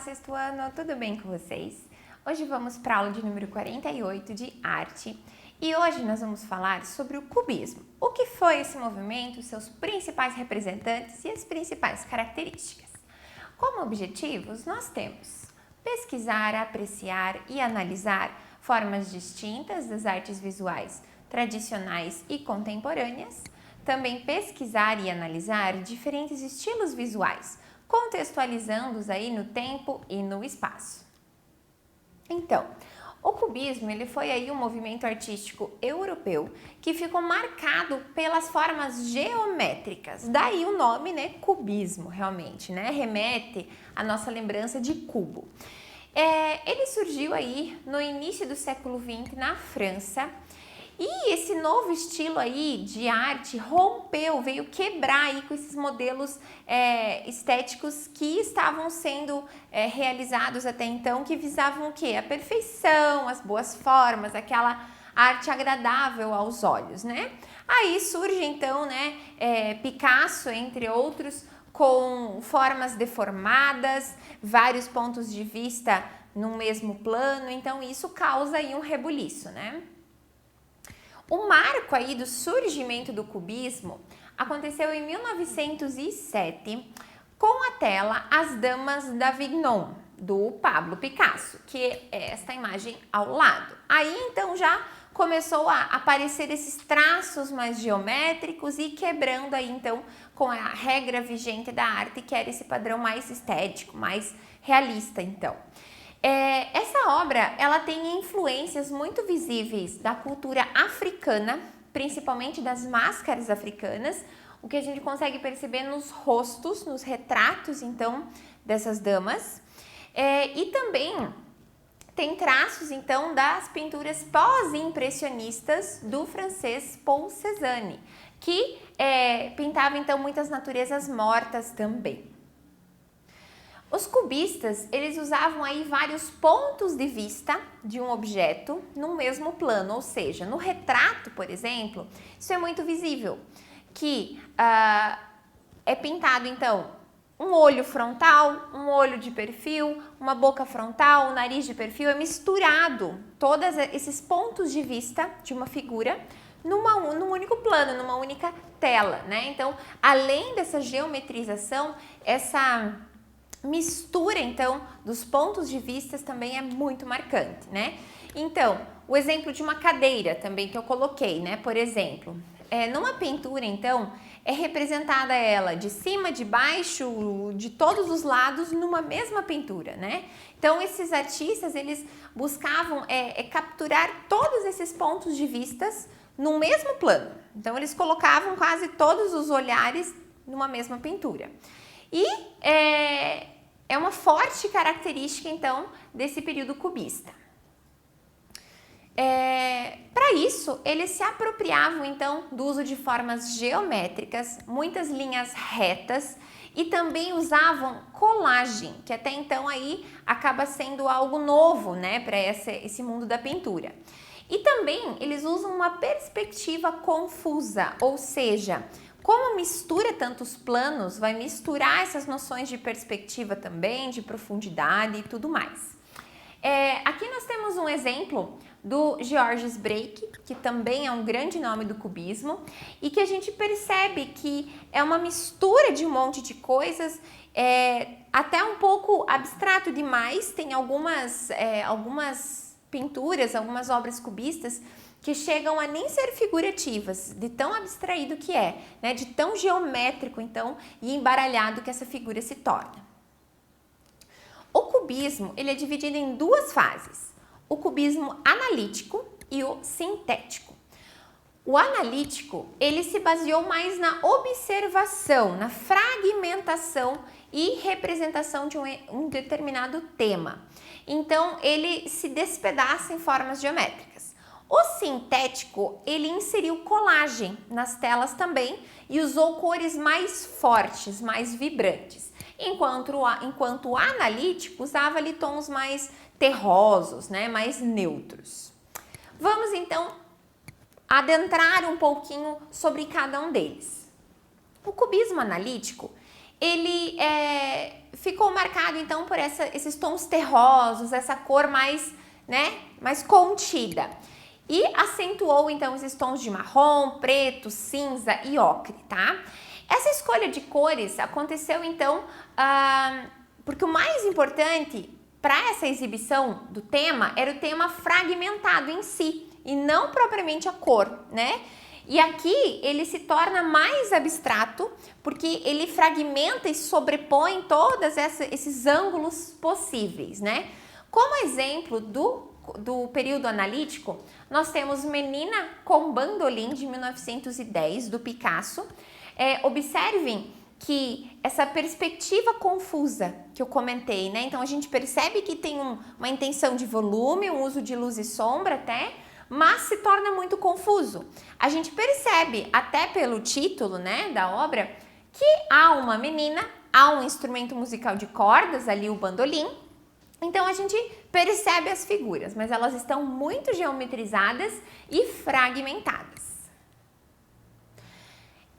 sexto ano, tudo bem com vocês? Hoje vamos para a aula de número 48 de arte e hoje nós vamos falar sobre o cubismo. O que foi esse movimento, seus principais representantes e as principais características. Como objetivos, nós temos pesquisar, apreciar e analisar formas distintas das artes visuais tradicionais e contemporâneas, também pesquisar e analisar diferentes estilos visuais, contextualizando-os aí no tempo e no espaço. Então, o cubismo ele foi aí um movimento artístico europeu que ficou marcado pelas formas geométricas. Daí o nome, né, cubismo, realmente, né, remete à nossa lembrança de cubo. Ele surgiu aí no início do século XX na França. E esse novo estilo aí de arte rompeu, veio quebrar aí com esses modelos estéticos que estavam sendo realizados até então, que visavam o quê? A perfeição, as boas formas, aquela arte agradável aos olhos, né? Aí surge então, né, Picasso, entre outros, com formas deformadas, vários pontos de vista no mesmo plano, então isso causa aí um rebuliço, né? O marco aí do surgimento do cubismo aconteceu em 1907 com a tela As Damas d'Avignon, do Pablo Picasso, que é esta imagem ao lado. Aí então já começou a aparecer esses traços mais geométricos e quebrando aí então com a regra vigente da arte, que era esse padrão mais estético, mais realista então. Essa obra ela tem influências muito visíveis da cultura africana, principalmente das máscaras africanas, o que a gente consegue perceber nos rostos, nos retratos então dessas damas, e também tem traços então das pinturas pós-impressionistas do francês Paul Cézanne, que pintava então muitas naturezas mortas também. Os cubistas, eles usavam aí vários pontos de vista de um objeto no mesmo plano, ou seja, no retrato, por exemplo, isso é muito visível, que é pintado então um olho frontal, um olho de perfil, uma boca frontal, um nariz de perfil, é misturado todos esses pontos de vista de uma figura num único plano, numa única tela, né? Então, além dessa geometrização, essa mistura, então, dos pontos de vista também é muito marcante, né? Então, o exemplo de uma cadeira também que eu coloquei, né? Por exemplo, numa pintura, então, é representada ela de cima, de baixo, de todos os lados numa mesma pintura, né? Então, esses artistas, eles buscavam capturar todos esses pontos de vistas no mesmo plano. Então, eles colocavam quase todos os olhares numa mesma pintura. E é uma forte característica, então, desse período cubista. Para isso, eles se apropriavam, então, do uso de formas geométricas, muitas linhas retas, e também usavam colagem, que até então aí acaba sendo algo novo, né, para esse mundo da pintura. E também eles usam uma perspectiva confusa, ou seja, como mistura tantos planos, vai misturar essas noções de perspectiva também, de profundidade e tudo mais. Aqui nós temos um exemplo do Georges Braque, que também é um grande nome do cubismo, e que a gente percebe que é uma mistura de um monte de coisas, até um pouco abstrato demais. Tem algumas pinturas, algumas obras cubistas que chegam a nem ser figurativas, de tão abstraído que é, né? De tão geométrico, então, e embaralhado que essa figura se torna. O cubismo, ele é dividido em duas fases, o cubismo analítico e o sintético. O analítico, ele se baseou mais na observação, na fragmentação e representação de um determinado tema. Então, ele se despedaça em formas geométricas. O sintético, ele inseriu colagem nas telas também e usou cores mais fortes, mais vibrantes, enquanto o analítico usava ali tons mais terrosos, né, mais neutros. Vamos então adentrar um pouquinho sobre cada um deles. O cubismo analítico, ele ficou marcado então por esses tons terrosos, essa cor mais, né, mais contida. E acentuou então esses tons de marrom, preto, cinza e ocre, tá? Essa escolha de cores aconteceu então porque o mais importante para essa exibição do tema era o tema fragmentado em si e não propriamente a cor, né? E aqui ele se torna mais abstrato porque ele fragmenta e sobrepõe todos esses ângulos possíveis, né? Como exemplo do período analítico, nós temos Menina com Bandolim, de 1910, do Picasso. Observem que essa perspectiva confusa que eu comentei, né? Então a gente percebe que tem uma intenção de volume, um uso de luz e sombra até, mas se torna muito confuso. A gente percebe, até pelo título, né, da obra, que há uma menina, há um instrumento musical de cordas ali, o bandolim. Então a gente percebe as figuras, mas elas estão muito geometrizadas e fragmentadas.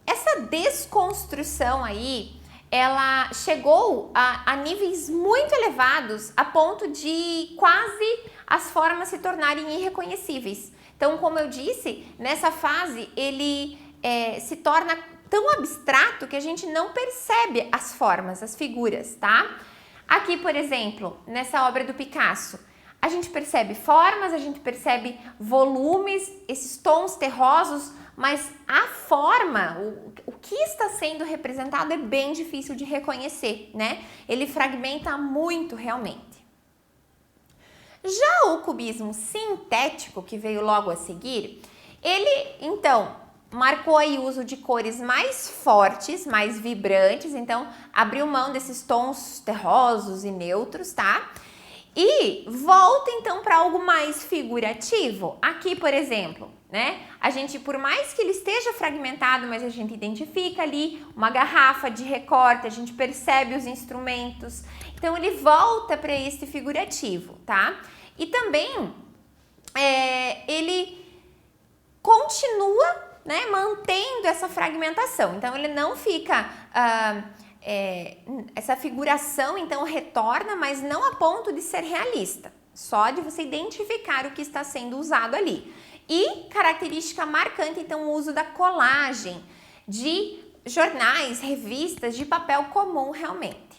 Essa desconstrução aí, ela chegou a níveis muito elevados, a ponto de quase as formas se tornarem irreconhecíveis. Então, como eu disse, nessa fase ele se torna tão abstrato que a gente não percebe as formas, as figuras, tá? Aqui, por exemplo, nessa obra do Picasso, a gente percebe formas, a gente percebe volumes, esses tons terrosos, mas a forma, o que está sendo representado é bem difícil de reconhecer, né? Ele fragmenta muito realmente. Já o cubismo sintético, que veio logo a seguir, ele, então, marcou aí o uso de cores mais fortes, mais vibrantes, então abriu mão desses tons terrosos e neutros, tá? E volta então para algo mais figurativo. Aqui, por exemplo, né? A gente, por mais que ele esteja fragmentado, mas a gente identifica ali uma garrafa de recorte, a gente percebe os instrumentos. Então ele volta para esse figurativo, tá? E também ele continua, né, mantendo essa fragmentação. Então ele não fica essa figuração então retorna, mas não a ponto de ser realista, só de você identificar o que está sendo usado ali. E característica marcante então o uso da colagem de jornais, revistas de papel comum realmente.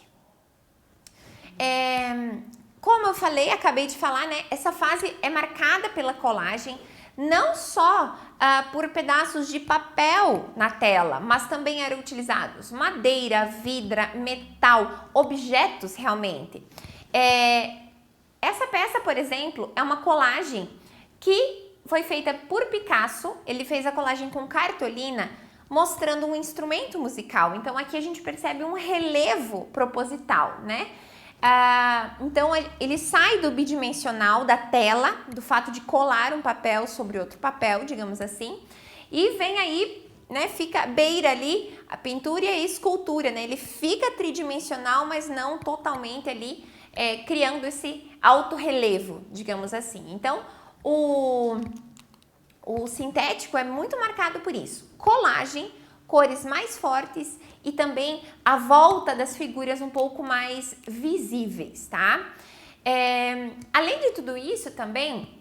Como eu falei, acabei de falar, né? Essa fase é marcada pela colagem, não só por pedaços de papel na tela, mas também eram utilizados madeira, vidro, metal, objetos realmente. Essa peça, por exemplo, é uma colagem que foi feita por Picasso. Ele fez a colagem com cartolina, mostrando um instrumento musical. Então aqui a gente percebe um relevo proposital, né? Então ele sai do bidimensional da tela, do fato de colar um papel sobre outro papel, digamos assim, e vem aí, né, beira ali a pintura e a escultura, né? Ele fica tridimensional, mas não totalmente ali, criando esse alto relevo, digamos assim. Então o sintético é muito marcado por isso, colagem, cores mais fortes e também a volta das figuras um pouco mais visíveis, tá? Além de tudo isso também,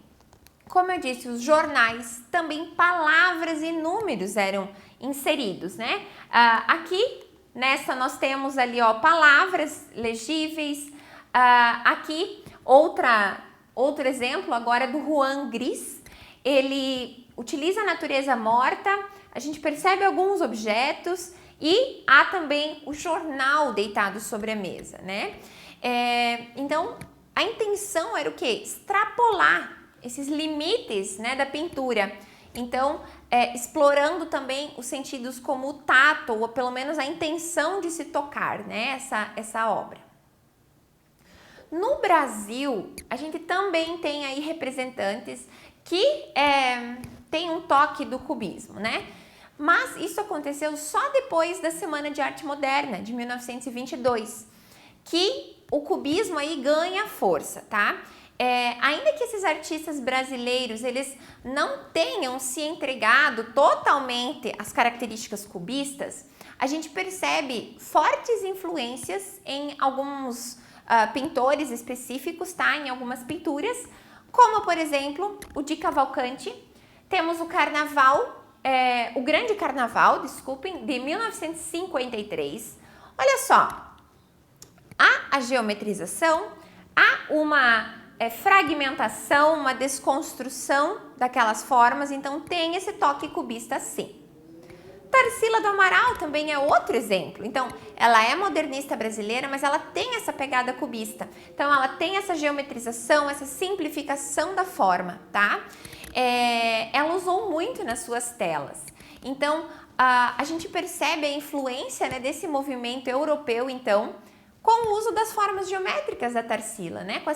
como eu disse, os jornais, também palavras e números eram inseridos, né? Aqui, nessa nós temos ali, ó, palavras legíveis. Aqui, outro exemplo agora do Juan Gris. Ele utiliza a natureza morta, a gente percebe alguns objetos e há também o jornal deitado sobre a mesa, né? Então, a intenção era o quê? Extrapolar esses limites, né, da pintura. Então, explorando também os sentidos como o tato, ou pelo menos a intenção de se tocar, né, essa obra. No Brasil, a gente também tem aí representantes que têm um toque do cubismo, né? Mas isso aconteceu só depois da Semana de Arte Moderna, de 1922, que o cubismo aí ganha força, tá? Ainda que esses artistas brasileiros, eles não tenham se entregado totalmente às características cubistas, a gente percebe fortes influências em alguns pintores específicos, tá? Em algumas pinturas, como por exemplo o de Cavalcanti. Temos o Carnaval, o Grande Carnaval, desculpem, de 1953. Olha só, há a geometrização, há uma fragmentação, uma desconstrução daquelas formas, então tem esse toque cubista sim. Tarsila do Amaral também é outro exemplo. Então, ela é modernista brasileira, mas ela tem essa pegada cubista. Então, ela tem essa geometrização, essa simplificação da forma, tá? Ela usou muito nas suas telas. Então, a gente percebe a influência, né, desse movimento europeu, então, com o uso das formas geométricas da Tarsila, né? Com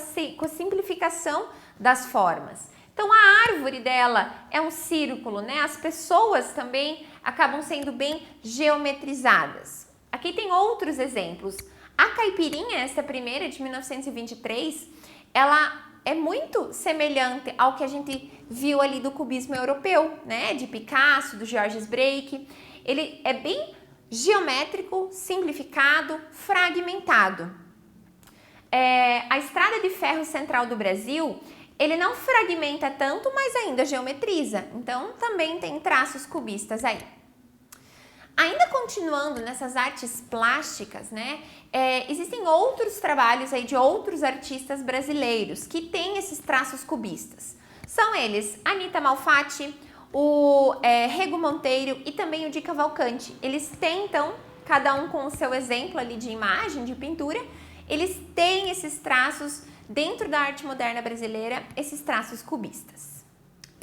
a simplificação das formas. Então, a árvore dela é um círculo, né? As pessoas também acabam sendo bem geometrizadas. Aqui tem outros exemplos. A caipirinha, essa primeira de 1923, ela é muito semelhante ao que a gente viu ali do cubismo europeu, né? De Picasso, do Georges Braque. Ele é bem geométrico, simplificado, fragmentado. A Estrada de Ferro Central do Brasil, ele não fragmenta tanto, mas ainda geometriza. Então, também tem traços cubistas aí. Ainda continuando nessas artes plásticas, né? Existem outros trabalhos aí de outros artistas brasileiros que têm esses traços cubistas. São eles Anita Malfatti, o Rego Monteiro e também o de Cavalcanti. Eles tentam, cada um com o seu exemplo ali de imagem, de pintura, eles têm esses traços dentro da arte moderna brasileira, esses traços cubistas.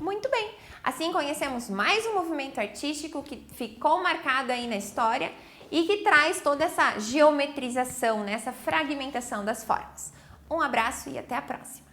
Muito bem, assim conhecemos mais um movimento artístico que ficou marcado aí na história e que traz toda essa geometrização, né, essa fragmentação das formas. Um abraço e até a próxima!